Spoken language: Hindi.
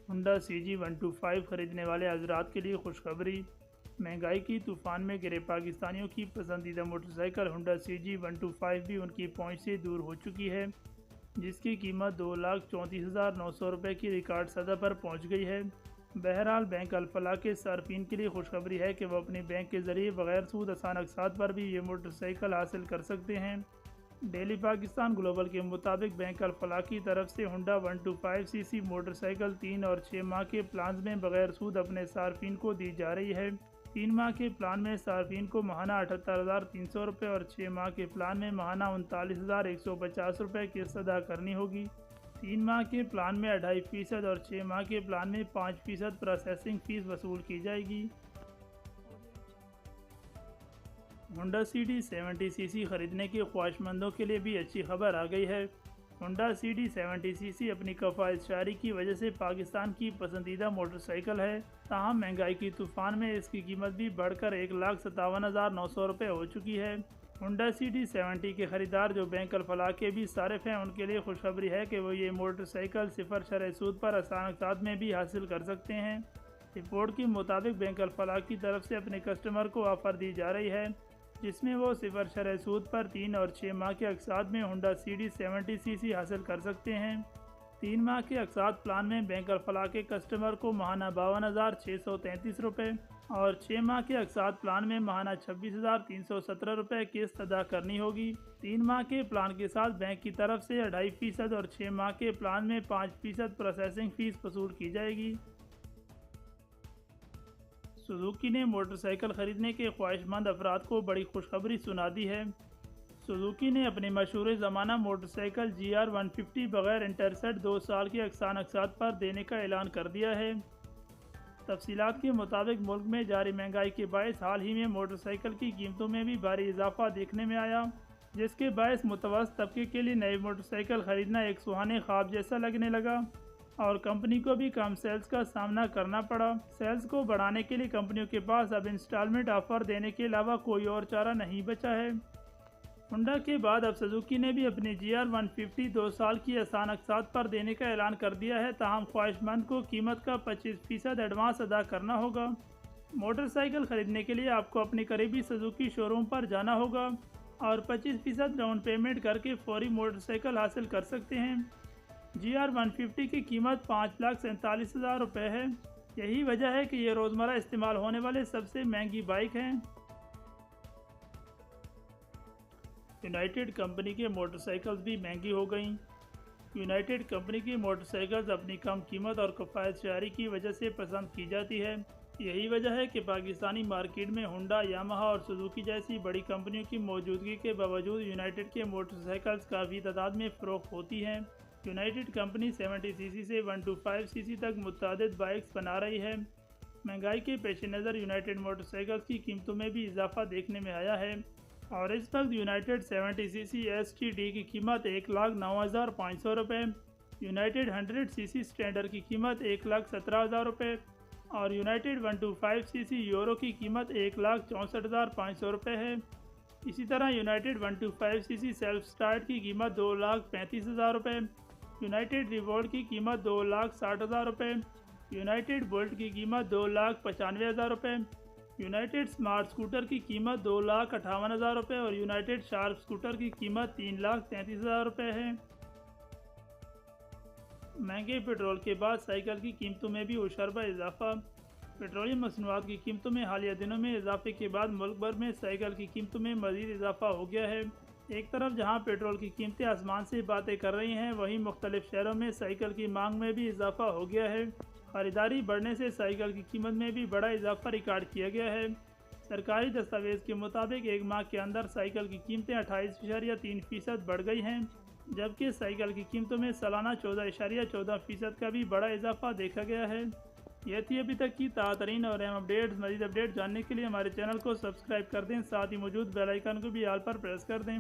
होंडा CG125 खरीदने वाले हजरात के लिए खुशखबरी। महंगाई की तूफान में गिरे पाकिस्तानियों की पसंदीदा मोटरसाइकिल होंडा CG125 भी उनकी पहुंच से दूर हो चुकी है, जिसकी कीमत 2,34,900 रुपये की रिकॉर्ड सतह पर पहुंच गई है। बहरहाल बैंक अल-फलाह के सार्फिन के लिए खुशखबरी है कि वह अपने बैंक के ज़रिए बगैर सूद आसान अक़सात पर भी ये मोटरसाइकिल हासिल कर सकते हैं। डेली पाकिस्तान ग्लोबल के मुताबिक बैंक अल-फलाह की तरफ से होंडा 125cc मोटरसाइकिल 3 और 6 माह के प्लान में बगैर सूद अपने सार्फिन को दी जा रही है। 3 माह के प्लान में सार्फिन को माहाना 78,300 रुपये और 6 माह के प्लान में माहाना 39,150 रुपये किस्त अदा करनी होगी। 3 माह के प्लान में 2.5% और 6 माह के प्लान में 5% प्रोसेसिंग फ़ीस वसूल की जाएगी। होंडा CD70cc खरीदने के ख्वाहिशमंदों के लिए भी अच्छी खबर आ गई है। होंडा CD70cc अपनी कफ़ायत शारी की वजह से पाकिस्तान की पसंदीदा मोटरसाइकिल है। ताहम महंगाई की तूफान में इसकी कीमत भी बढ़कर 1,57,900 रुपये हो चुकी है। होंडा CD70 के ख़रीदार जो बैंक अल-फलाह के भी सारिफ हैं, उनके लिए खुशखबरी है कि वो ये मोटरसाइकिल सिफर शरह सूद पर आसान अक़सात में भी हासिल कर सकते हैं। रिपोर्ट के मुताबिक बैंक अल-फलाह की तरफ से अपने कस्टमर को ऑफ़र दी जा रही है, जिसमें वो सिफर शरह सूद पर 3 और 6 माह के अक़सात में होंडा CD70cc हासिल कर सकते हैं। 3 माह के अक़सात प्लान में बैंक अल-फलाह के कस्टमर को माहाना 52,633 रुपये और 6 माह के अक़सात प्लान में माहाना 26,317 रुपये किस्त अदा करनी होगी। 3 माह के प्लान के साथ बैंक की तरफ से 2.5% और 6 माह के प्लान में 5% प्रोसेसिंग फ़ीस वसूल की जाएगी। सुजुकी ने मोटरसाइकिल ख़रीदने के ख्वाहिशमंद अफराद को बड़ी खुशखबरी सुना दी है। सुजुकी ने अपनी मशहूर ज़माना मोटरसाइकिल GR150 बग़ैर इंटरसेट 2 साल के अक्सान अक़सात पर देने का ऐलान कर दिया है। तफसीलात के मुताबिक मुल्क में जारी महंगाई के बायस हाल ही में मोटरसाइकिल की कीमतों में भी भारी इजाफा देखने में आया, जिसके बायस मुतवस्सित तबके के लिए नई मोटरसाइकिल ख़रीदना एक सुहाने ख्वाब जैसा लगने लगा और कंपनी को भी कम सेल्स का सामना करना पड़ा। सेल्स को बढ़ाने के लिए कंपनियों के पास अब इंस्टॉलमेंट ऑफ़र देने के अलावा कोई और चारा नहीं बचा है। होंडा के बाद अब सुजुकी ने भी अपनी GR150 2 साल की आसान अक़सात पर देने का ऐलान कर दिया है। ताहम ख्वाहिशमंद को कीमत का 25% एडवांस अदा करना होगा। मोटरसाइकिल ख़रीदने के लिए आपको अपने करीबी सुजुकी शोरूम पर जाना होगा और 25% डाउन पेमेंट करके फौरी मोटरसाइकिल हासिल कर सकते हैं। GR150 की कीमत 5,47,000 रुपये है। यही वजह है कि ये रोज़मर्रा इस्तेमाल होने वाले सबसे महंगी बाइक हैं। यूनाइटेड कंपनी के मोटरसाइकिल्स भी महंगी हो गईं। यूनाइटेड कंपनी की मोटरसाइकिल्स अपनी कम कीमत और किफ़ायत शारी की वजह से पसंद की जाती है। यही वजह है कि पाकिस्तानी मार्केट में होंडा, यामाहा और सुजुकी जैसी बड़ी कंपनियों की मौजूदगी के बावजूद यूनाइटेड के मोटरसाइकिल्स काफ़ी तादाद में फ़रोख्त होती हैं। यूनाइटेड कंपनी 70cc से 125cc तक मुतअद्दिद बाइक्स बना रही है। महंगाई के पेश नज़र यूनाइटेड मोटरसाइकिल्स की कीमतों में भी इजाफा देखने में आया है और इस वक्त यूनाइटेड 70cc STD की कीमत 1,09,500 रुपये, यूनाइटेड 100cc स्टैंडर्ड की कीमत 1,17,000 रुपये और यूनाइटेड 125cc यूरो की कीमत 1,64,500 रुपये है। इसी तरह यूनाइटेड 125cc सेल्फ स्टार्ट की कीमत 2,35,000 रुपये, यूनाइटेड रिवोल्ट की कीमत 2,60,000 रुपये, यूनाइटेड बोल्ट की कीमत 2,95,000 रुपये, यूनाइटेड स्मार्ट स्कूटर की कीमत 2,58,000 रुपये और यूनाइटेड शार्प स्कूटर की कीमत 3,33,000 रुपये है। महंगे पेट्रोल के बाद साइकिल की कीमतों में भी उशरबा इजाफा। पेट्रोलियम मसनूआत की कीमतों में हालिया दिनों में इजाफे के बाद मुल्क भर में साइकिल की कीमतों में मज़ीद इजाफा हो गया है। एक तरफ जहां पेट्रोल की कीमतें आसमान से बातें कर रही हैं, वहीं मुख्तलिफ शहरों में साइकिल की मांग में भी इजाफा हो गया है। ख़रीदारी बढ़ने से साइकिल की कीमत में भी बड़ा इजाफा रिकॉर्ड किया गया है। सरकारी दस्तावेज़ के मुताबिक एक माह के अंदर साइकिल की कीमतें 28.3% बढ़ गई हैं, जबकि साइकिल की कीमतों में सालाना 14.14% का भी बड़ा इजाफा देखा गया है। यह थी अभी तक की ताज़ा और अहम अपडेट्स। मज़ीद अपडेट जानने के लिए हमारे चैनल को सब्सक्राइब कर दें, साथ ही मौजूद बेल आइकन को भी ऑल पर प्रेस कर दें।